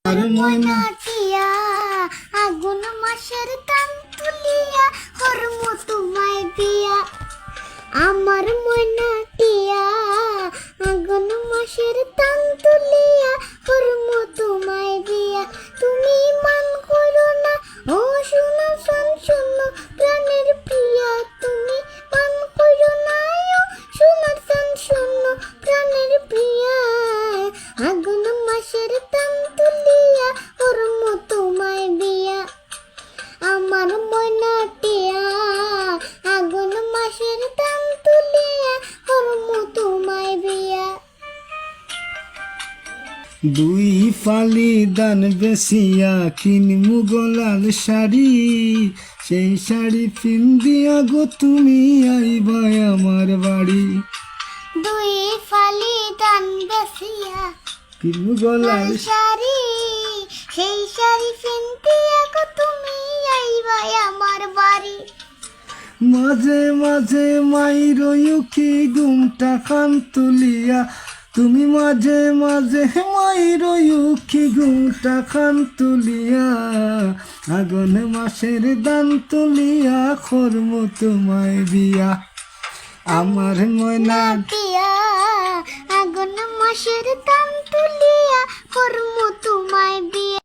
আর ময়না টিয়া আগুন মাসের দান তুলিয়া হরম তোমায় বিয়া আমার ময়না টিয়া আগুন মাসের দান তুলিয়া হরম তোমায় বিয়া তুমি মান করো না ও শোনো শোনো প্রাণের প্রিয়া তুমি মান করো না ও শোনো শোনো প্রাণের প্রিয়া আগুন মাসের দান তুলিয়া হরম তোমায় বিয়া আমার ময়না টিয়া আগুন মাসের দান তুলিয়া হরম তোমায় বিয়া দুই ফালি দান বেসিয়া কিনমু গলার শাড়ি সেই শাড়ি পিন্দিয়া গো তুমি আইবা আমার বাড়ি দুই ফালি দান বেসিয়া কিনমু গলার শাড়ি সেই শাড়ি পিন্দিয়া গো তুমি আইবা আমার বাড়ি মাঝে মাঝে মাইর উখি ঘুমটা খান তুলিয়া তুমি মাঝে মাঝে মাইর উখি ঘুমটা খান তুলিয়া আগুন মাসের দান তুলিয়া করম তোমায় বিয়া আমার ময়না টিয়া আগুন মাসের দান তুলিয়া হরম তোমায় বিয়া